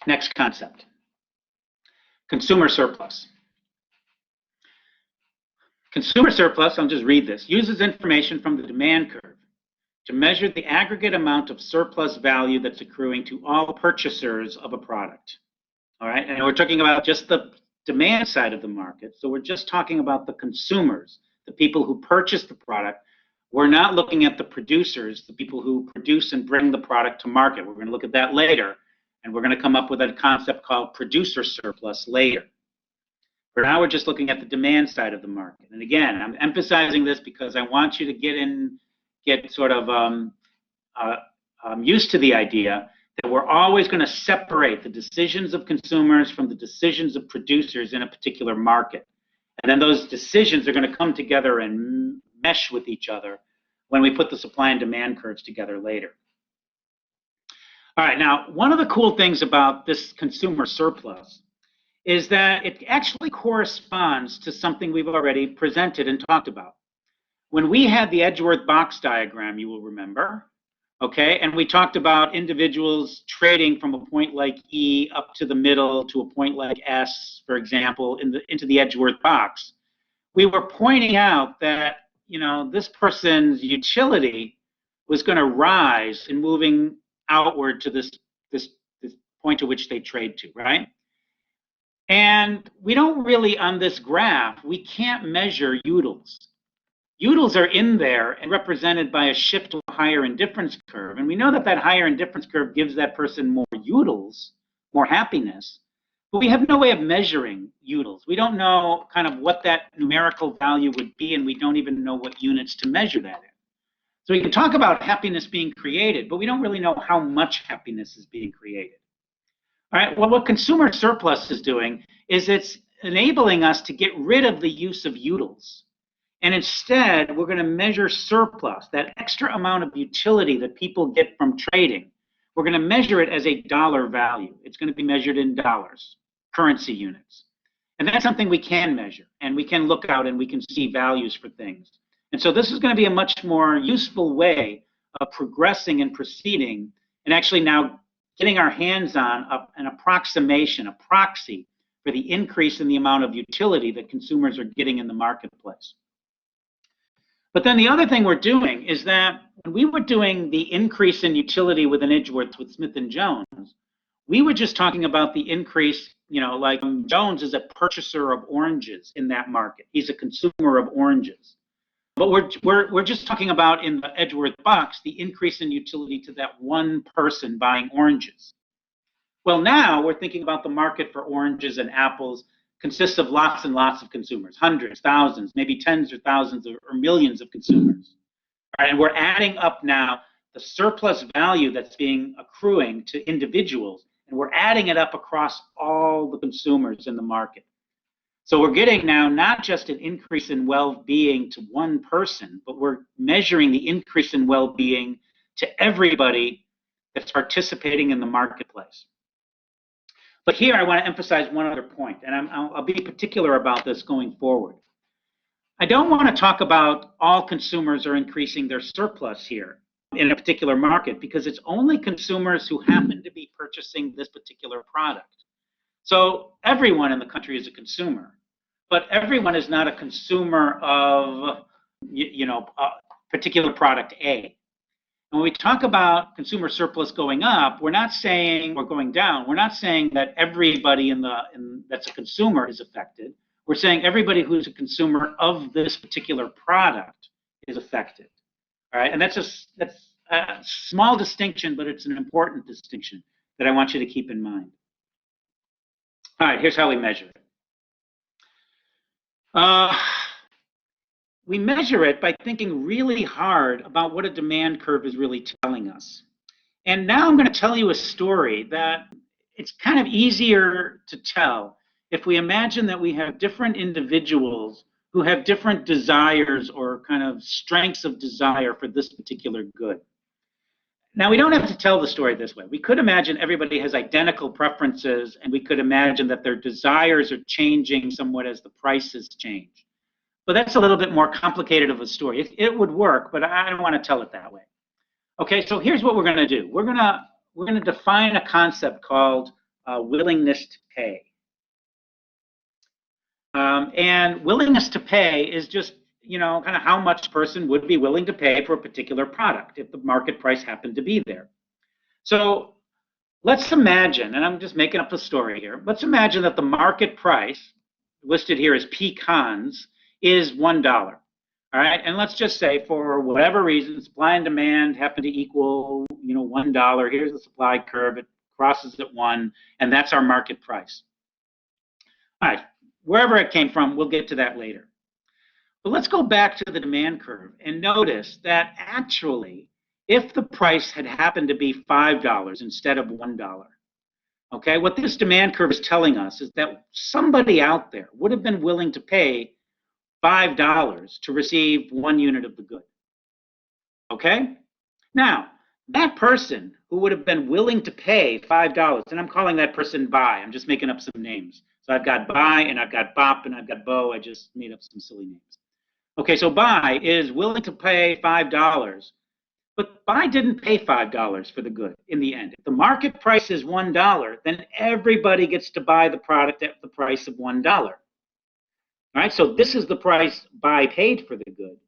Next concept, consumer surplus. Consumer surplus, I'll just read this, uses information from the demand curve to measure the aggregate amount of surplus value that's accruing to all purchasers of a product. All right, and we're talking about just the demand side of the market. So we're just talking about the consumers, the people who purchase the product. We're not looking at the producers, the people who produce and bring the product to market. We're going to look at that later, and we're going to come up with a concept called producer surplus later. For now, we're just looking at the demand side of the market. And again, I'm emphasizing this because I want you to get sort of used to the idea that we're always going to separate the decisions of consumers from the decisions of producers in a particular market. And then those decisions are going to come together and mesh with each other when we put the supply and demand curves together later. All right, now, one of the cool things about this consumer surplus is that it actually corresponds to something we've already presented and talked about. When we had the Edgeworth box diagram, you will remember, okay, and we talked about individuals trading from a point like E up to the middle to a point like S, for example, into the Edgeworth box. We were pointing out that, you know, this person's utility was going to rise in moving outward to this point to which they trade to, right? And we don't really, on this graph, we can't measure utils. Utils are in there and represented by a shift to a higher indifference curve. And we know that that higher indifference curve gives that person more utils, more happiness. But we have no way of measuring utils. We don't know kind of what that numerical value would be, and we don't even know what units to measure that in. So we can talk about happiness being created, but we don't really know how much happiness is being created. All right, well, what consumer surplus is doing is it's enabling us to get rid of the use of utils. And instead, we're going to measure surplus, that extra amount of utility that people get from trading. We're going to measure it as a dollar value. It's going to be measured in dollars, currency units. And that's something we can measure, and we can look out and we can see values for things. And so this is going to be a much more useful way of progressing and proceeding, and actually now getting our hands on an approximation, a proxy for the increase in the amount of utility that consumers are getting in the marketplace. But then the other thing we're doing is that when we were doing the increase in utility within Edgeworth with Smith & Jones, we were just talking about the increase, you know, like Jones is a purchaser of oranges in that market. He's a consumer of oranges. But we're just talking about in the Edgeworth box, the increase in utility to that one person buying oranges. Well, now we're thinking about the market for oranges and apples consists of lots and lots of consumers, hundreds, thousands, maybe tens or thousands or millions of consumers. All right, and we're adding up now the surplus value that's being accruing to individuals, and we're adding it up across all the consumers in the market. So we're getting now not just an increase in well-being to one person, but we're measuring the increase in well-being to everybody that's participating in the marketplace. But here I want to emphasize one other point, and I'll be particular about this going forward. I don't want to talk about all consumers are increasing their surplus here in a particular market, because it's only consumers who happen to be purchasing this particular product. So everyone in the country is a consumer, but everyone is not a consumer of, you know, a particular product A. When we talk about consumer surplus going up, we're not saying, or going down, we're not saying that everybody that's a consumer is affected. We're saying everybody who's a consumer of this particular product is affected. All right, and that's a small distinction, but it's an important distinction that I want you to keep in mind. All right, here's how we measure it. We measure it by thinking really hard about what a demand curve is really telling us. And now I'm going to tell you a story that it's kind of easier to tell if we imagine that we have different individuals who have different desires or kind of strengths of desire for this particular good. Now, we don't have to tell the story this way. We could imagine everybody has identical preferences, and we could imagine that their desires are changing somewhat as the prices change. But that's a little bit more complicated of a story. It would work, but I don't want to tell it that way. Okay, so here's what we're going to do. We're going to define a concept called willingness to pay. And willingness to pay is just, kind of how much a person would be willing to pay for a particular product if the market price happened to be there. So let's imagine, and I'm just making up a story here, let's imagine that the market price, listed here as pecans, is $1. All right, and let's just say for whatever reason, supply and demand happen to equal, $1. Here's the supply curve, it crosses at 1, and that's our market price. All right, wherever it came from, we'll get to that later. But let's go back to the demand curve and notice that actually, if the price had happened to be $5 instead of $1, okay, what this demand curve is telling us is that somebody out there would have been willing to pay $5 to receive 1 unit of the good. Okay? Now, that person who would have been willing to pay $5, and I'm calling that person Bai, I'm just making up some names. So I've got Bai, and I've got Bop, and I've got Bo, I just made up some silly names. Okay, so Bai is willing to pay $5, but Bai didn't pay $5 for the good in the end. If the market price is $1, then everybody gets to buy the product at the price of $1. All right, so this is the price Bai paid for the good.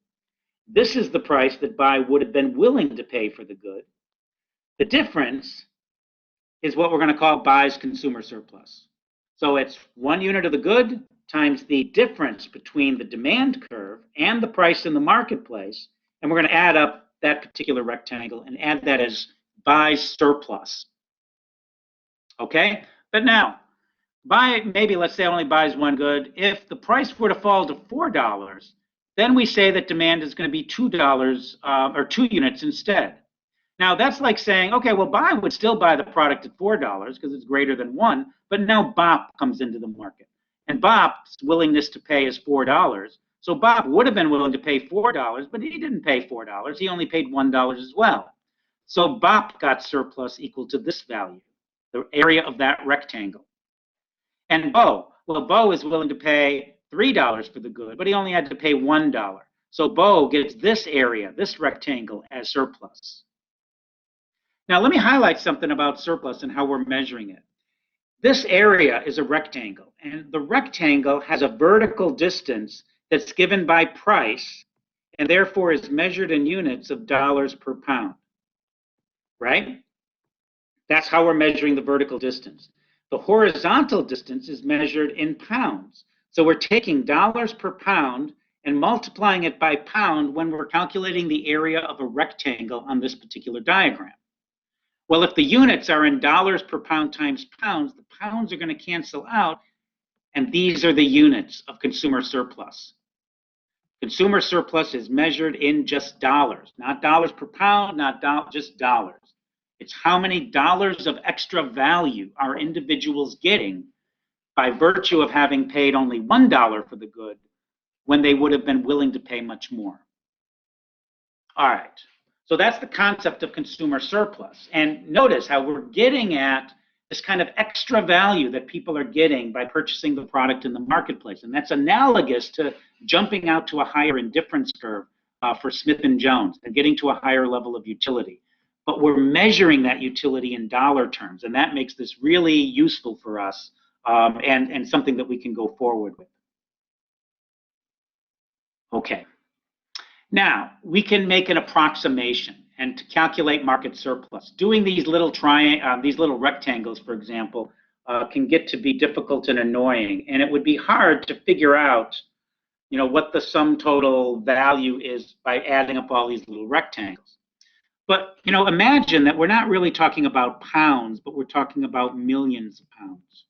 This is the price that Bai would have been willing to pay for the good. The difference is what we're going to call Bai's consumer surplus. So it's 1 unit of the good times the difference between the demand curve and the price in the marketplace, and we're going to add up that particular rectangle and add that as Bai's surplus. Okay, but now, Bai, maybe let's say only buys 1 good. If the price were to fall to $4, then we say that demand is going to be $2 or 2 units instead. Now that's like saying, okay, well, Bai would still buy the product at $4 because it's greater than 1, but now Bop comes into the market. And Bop's willingness to pay is $4. So Bop would have been willing to pay $4, but he didn't pay $4. He only paid $1 as well. So Bop got surplus equal to this value, the area of that rectangle. And Bo, well, Bo is willing to pay $3 for the good, but he only had to pay $1. So Bo gets this area, this rectangle, as surplus. Now let me highlight something about surplus and how we're measuring it. This area is a rectangle, and the rectangle has a vertical distance that's given by price, and therefore is measured in units of dollars per pound, right? That's how we're measuring the vertical distance. The horizontal distance is measured in pounds. So we're taking dollars per pound and multiplying it by pound when we're calculating the area of a rectangle on this particular diagram. Well, if the units are in dollars per pound times pounds, the pounds are going to cancel out, and these are the units of consumer surplus. Consumer surplus is measured in just dollars, not dollars per pound, just dollars. It's how many dollars of extra value are individuals getting by virtue of having paid only $1 for the good when they would have been willing to pay much more. All right, so that's the concept of consumer surplus. And notice how we're getting at this kind of extra value that people are getting by purchasing the product in the marketplace. And that's analogous to jumping out to a higher indifference curve for Smith & Jones and getting to a higher level of utility. But we're measuring that utility in dollar terms, and that makes this really useful for us and something that we can go forward with. Okay. Now, we can make an approximation and to calculate market surplus. Doing these little rectangles, for example, can get to be difficult and annoying, and it would be hard to figure out, what the sum total value is by adding up all these little rectangles. But, imagine that we're not really talking about pounds, but we're talking about millions of pounds.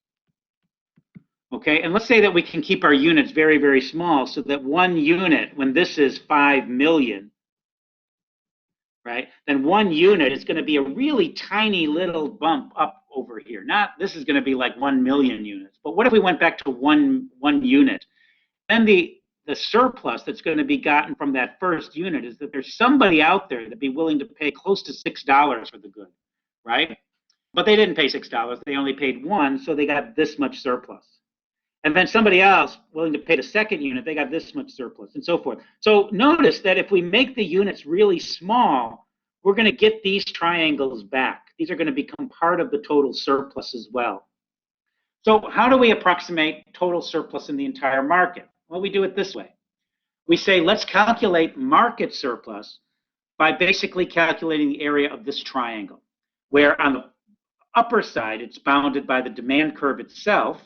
Okay, and let's say that we can keep our units very, very small so that 1 unit, when this is 5 million, right, then 1 unit is going to be a really tiny little bump up over here. This is going to be like 1 million units. But what if we went back to one unit? Then the surplus that's going to be gotten from that first unit is that there's somebody out there that'd be willing to pay close to $6 for the good, right? But they didn't pay $6. They only paid 1, so they got this much surplus. And then somebody else willing to pay the second unit, they got this much surplus, and so forth. So notice that if we make the units really small, we're going to get these triangles back. These are going to become part of the total surplus as well. So how do we approximate total surplus in the entire market? Well, we do it this way. We say, let's calculate market surplus by basically calculating the area of this triangle, where on the upper side, it's bounded by the demand curve itself.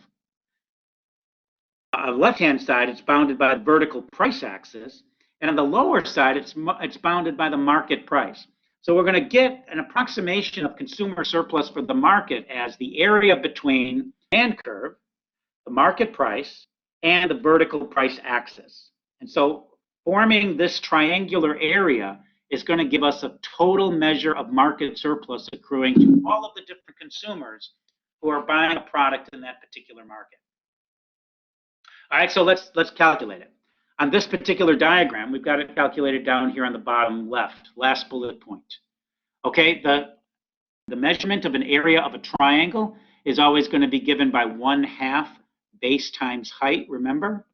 On the left-hand side, it's bounded by the vertical price axis. And on the lower side, it's bounded by the market price. So we're going to get an approximation of consumer surplus for the market as the area between the demand curve, the market price, and the vertical price axis. And so forming this triangular area is going to give us a total measure of market surplus accruing to all of the different consumers who are buying a product in that particular market. All right, so let's calculate it. On this particular diagram, we've got it calculated down here on the bottom left, last bullet point. Okay, the measurement of an area of a triangle is always going to be given by 1/2 base times height, remember,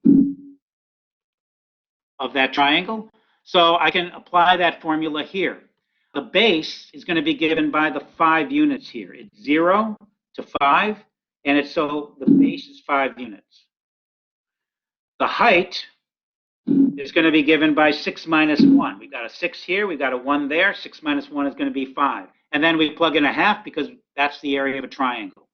of that triangle. So I can apply that formula here. The base is going to be given by the 5 units here. It's 0 to 5, and so the base is 5 units. The height is going to be given by 6 minus 1. We've got a 6 here, we've got a 1 there, 6 minus 1 is going to be 5. And then we plug in 1/2 because that's the area of a triangle.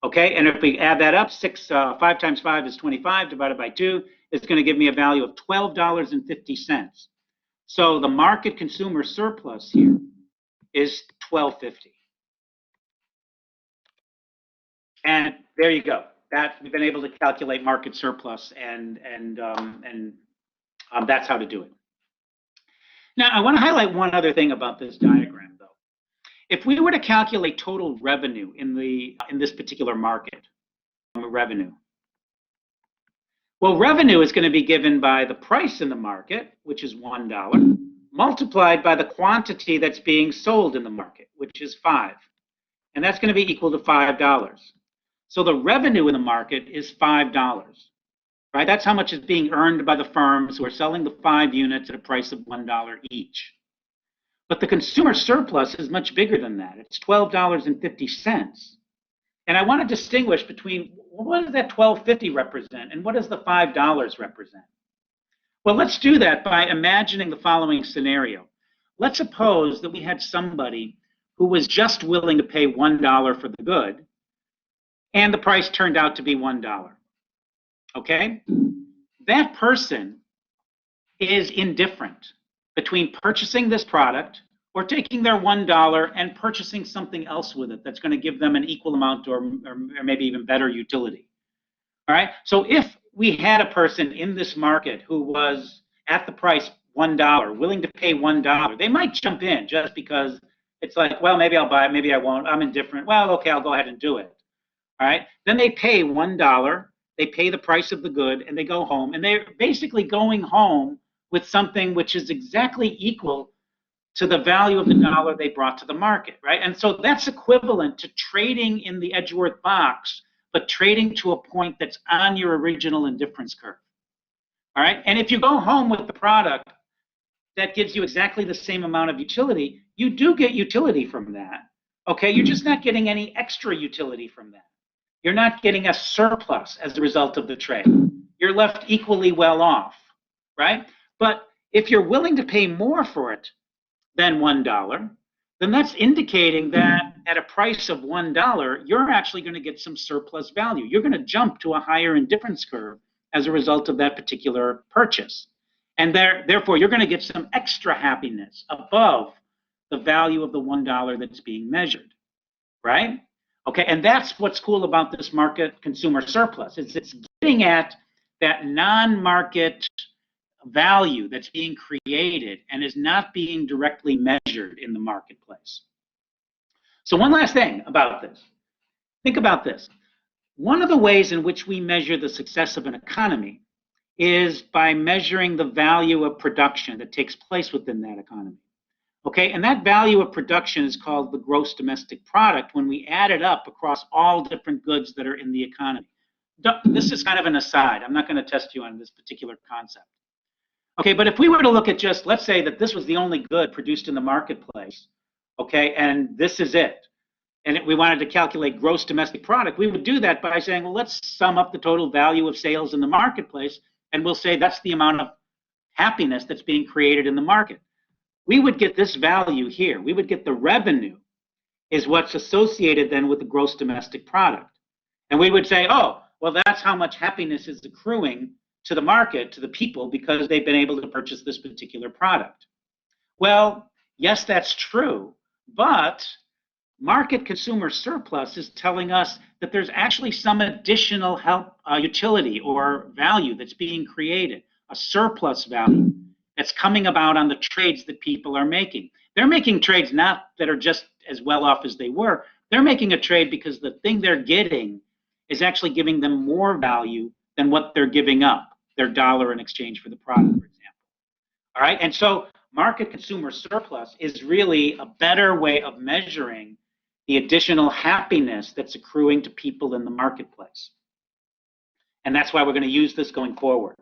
Okay, and if we add that up, 5 times 5 is 25, divided by 2, it's going to give me a value of $12.50. So the market consumer surplus here is $12.50. And there you go. That we've been able to calculate market surplus, and that's how to do it. Now, I want to highlight one other thing about this diagram, though. If we were to calculate total revenue in this particular market, revenue, well, revenue is going to be given by the price in the market, which is $1, multiplied by the quantity that's being sold in the market, which is 5, and that's going to be equal to $5. So the revenue in the market is $5. Right? That's how much is being earned by the firms who are selling the 5 units at a price of $1 each. But the consumer surplus is much bigger than that. It's $12.50. And I want to distinguish between, what does that $12.50 represent and what does the $5 represent? Well, let's do that by imagining the following scenario. Let's suppose that we had somebody who was just willing to pay $1 for the good, and the price turned out to be $1. Okay? That person is indifferent between purchasing this product or taking their $1 and purchasing something else with it that's going to give them an equal amount or maybe even better utility. All right? So if we had a person in this market who was at the price $1, willing to pay $1, they might jump in just because it's like, well, maybe I'll buy it, maybe I won't, I'm indifferent. Well, okay, I'll go ahead and do it. All right? Then they pay $1, they pay the price of the good, and they go home, and they're basically going home with something which is exactly equal to the value of the dollar they brought to the market, right? And so that's equivalent to trading in the Edgeworth box, but trading to a point that's on your original indifference curve, all right? And if you go home with the product that gives you exactly the same amount of utility, you do get utility from that, okay? You're just not getting any extra utility from that. You're not getting a surplus as a result of the trade. You're left equally well off, right? But if you're willing to pay more for it than $1, then that's indicating that at a price of $1, you're actually going to get some surplus value. You're going to jump to a higher indifference curve as a result of that particular purchase. And therefore, you're going to get some extra happiness above the value of the $1 that's being measured, right? Okay, and that's what's cool about this market consumer surplus. It's getting at that non-market value that's being created and is not being directly measured in the marketplace. So one last thing about this. Think about this. One of the ways in which we measure the success of an economy is by measuring the value of production that takes place within that economy. Okay, and that value of production is called the gross domestic product when we add it up across all different goods that are in the economy. This is kind of an aside. I'm not going to test you on this particular concept. Okay, but if we were to look at just, let's say that this was the only good produced in the marketplace, okay, and this is it. and we wanted to calculate gross domestic product, we would do that by saying, well, let's sum up the total value of sales in the marketplace, and we'll say that's the amount of happiness that's being created in the market. We would get this value here. We would get the revenue is what's associated then with the gross domestic product. And we would say, oh, well, that's how much happiness is accruing to the market, to the people, because they've been able to purchase this particular product. Well, yes, that's true, but market consumer surplus is telling us that there's actually some additional utility or value that's being created, a surplus value that's coming about on the trades that people are making. They're making trades not that are just as well off as they were. They're making a trade because the thing they're getting is actually giving them more value than what they're giving up, their dollar in exchange for the product, for example. All right, and so market consumer surplus is really a better way of measuring the additional happiness that's accruing to people in the marketplace. And that's why we're going to use this going forward.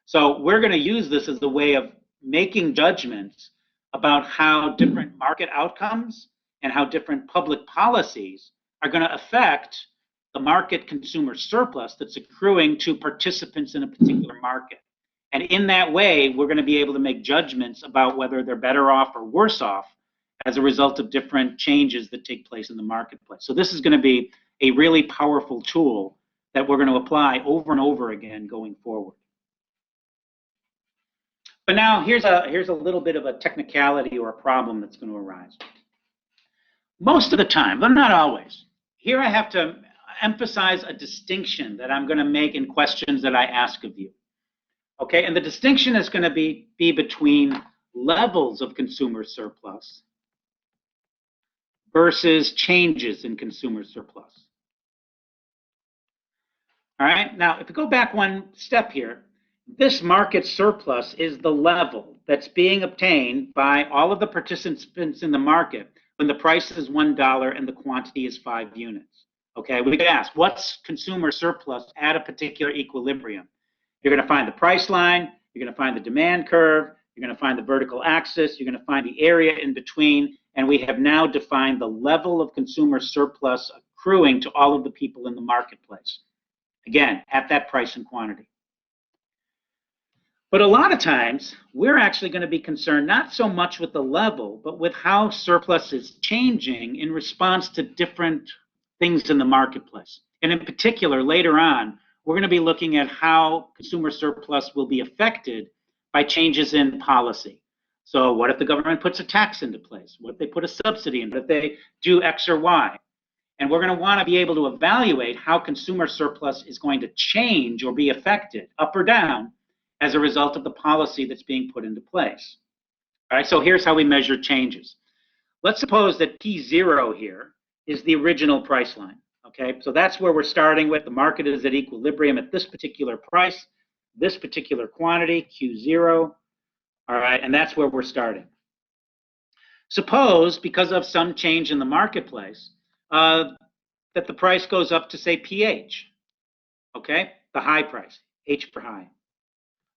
So we're going to use this as a way of making judgments about how different market outcomes and how different public policies are going to affect the market consumer surplus that's accruing to participants in a particular market. And in that way, we're going to be able to make judgments about whether they're better off or worse off as a result of different changes that take place in the marketplace. So this is going to be a really powerful tool that we're going to apply over and over again going forward. But now here's a little bit of a technicality or a problem that's going to arise. Most of the time, but not always, here I have to emphasize a distinction that I'm going to make in questions that I ask of you. Okay, and the distinction is going to be between levels of consumer surplus versus changes in consumer surplus. All right, now if we go back one step here, this market surplus is the level that's being obtained by all of the participants in the market when the price is $1 and the quantity is 5 units. Okay, we could ask, what's consumer surplus at a particular equilibrium? You're going to find the price line, you're going to find the demand curve, you're going to find the vertical axis, you're going to find the area in between, and we have now defined the level of consumer surplus accruing to all of the people in the marketplace. Again, at that price and quantity. But a lot of times, we're actually going to be concerned not so much with the level, but with how surplus is changing in response to different things in the marketplace. And in particular, later on, we're going to be looking at how consumer surplus will be affected by changes in policy. So what if the government puts a tax into place? What if they put a subsidy in? What if they do X or Y? And we're going to want to be able to evaluate how consumer surplus is going to change or be affected, up or down, as a result of the policy that's being put into place. All right, so here's how we measure changes. Let's suppose that P0 here is the original price line. Okay, so that's where we're starting with. The market is at equilibrium at this particular price, this particular quantity, Q0. All right, and that's where we're starting. Suppose, because of some change in the marketplace, that the price goes up to, say, PH. Okay, the high price, H for high.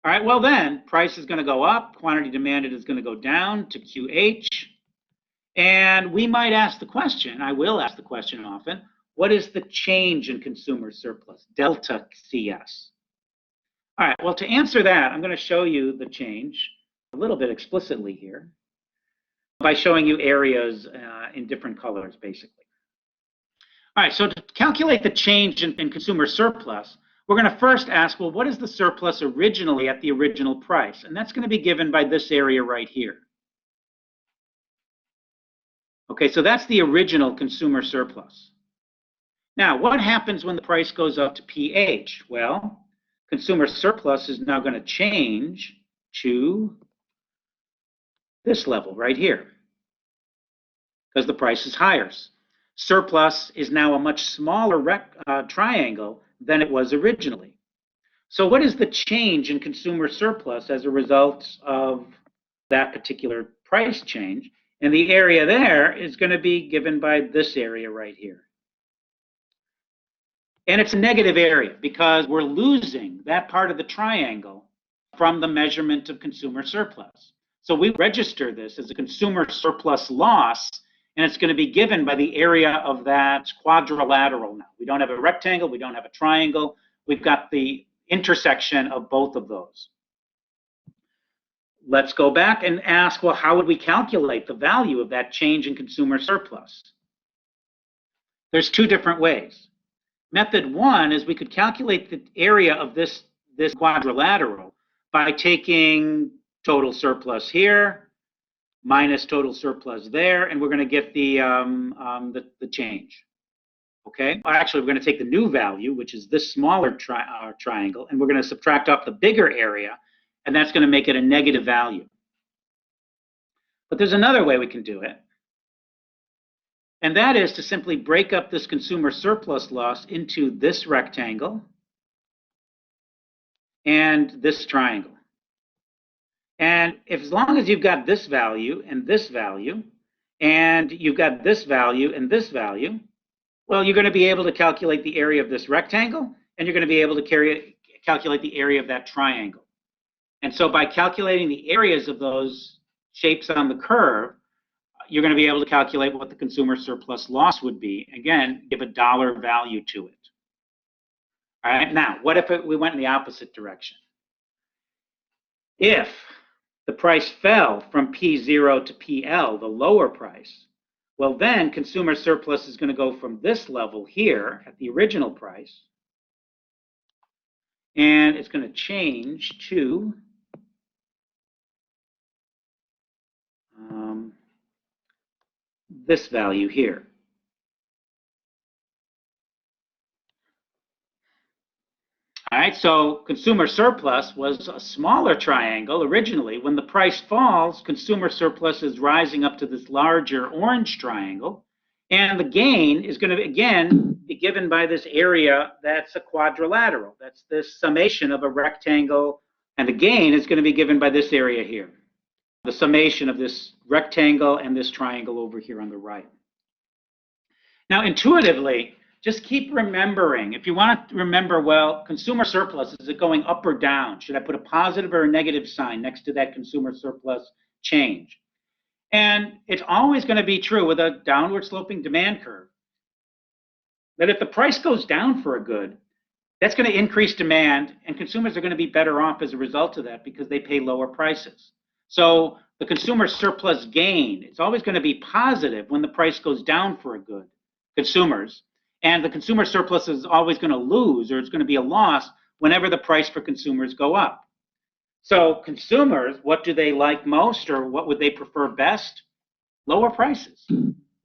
All right, well then, price is going to go up, quantity demanded is going to go down to QH, and we might ask the question, I will ask the question often, what is the change in consumer surplus, delta CS? All right, well, to answer that, I'm going to show you the change a little bit explicitly here by showing you areas in different colors, basically. All right, so to calculate the change in consumer surplus, we're going to first ask, well, what is the surplus originally at the original price? And that's going to be given by this area right here. Okay, so that's the original consumer surplus. Now, what happens when the price goes up to PH? Well, consumer surplus is now going to change to this level right here because the price is higher. Surplus is now a much smaller triangle than it was originally. So what is the change in consumer surplus as a result of that particular price change? And the area there is going to be given by this area right here. And it's a negative area because we're losing that part of the triangle from the measurement of consumer surplus. So we register this as a consumer surplus loss and it's going to be given by the area of that quadrilateral now. We don't have a rectangle, we don't have a triangle, we've got the intersection of both of those. Let's go back and ask, well, how would we calculate the value of that change in consumer surplus? There's two different ways. Method one is we could calculate the area of this quadrilateral by taking total surplus here minus total surplus there, and we're going to get the change. Okay. Actually, we're going to take the new value, which is this smaller triangle, and we're going to subtract off the bigger area, and that's going to make it a negative value. But there's another way we can do it, and that is to simply break up this consumer surplus loss into this rectangle and this triangle. And as long as you've got this value, and you've got this value and this value, well, you're going to be able to calculate the area of this rectangle, and you're going to be able to calculate the area of that triangle. And so by calculating the areas of those shapes on the curve, you're going to be able to calculate what the consumer surplus loss would be. Again, give a dollar value to it. All right, now, what if we went in the opposite direction? If the price fell from P0 to PL, the lower price, well, then consumer surplus is going to go from this level here at the original price, and it's going to change to this value here. All right, so consumer surplus was a smaller triangle originally. When the price falls, consumer surplus is rising up to this larger orange triangle, and the gain is going to, again, be given by this area that's a quadrilateral. That's this summation of a rectangle, and the gain is going to be given by this area here, the summation of this rectangle and this triangle over here on the right. Now, intuitively, just keep remembering, if you want to remember, well, consumer surplus, is it going up or down? Should I put a positive or a negative sign next to that consumer surplus change? And it's always going to be true with a downward sloping demand curve that if the price goes down for a good, that's going to increase demand, and consumers are going to be better off as a result of that because they pay lower prices. So the consumer surplus gain, it's always going to be positive when the price goes down for a good, consumers. And the consumer surplus is always going to lose, or it's going to be a loss whenever the price for consumers go up. So consumers, what do they like most, or what would they prefer best? Lower prices.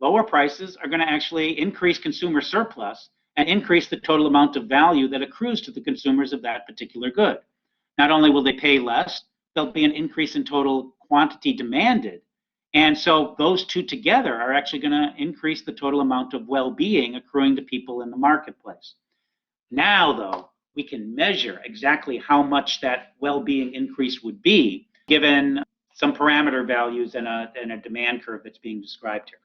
Lower prices are going to actually increase consumer surplus and increase the total amount of value that accrues to the consumers of that particular good. Not only will they pay less, there'll be an increase in total quantity demanded. And so those two together are actually going to increase the total amount of well-being accruing to people in the marketplace. Now, though, we can measure exactly how much that well-being increase would be given some parameter values and a demand curve that's being described here.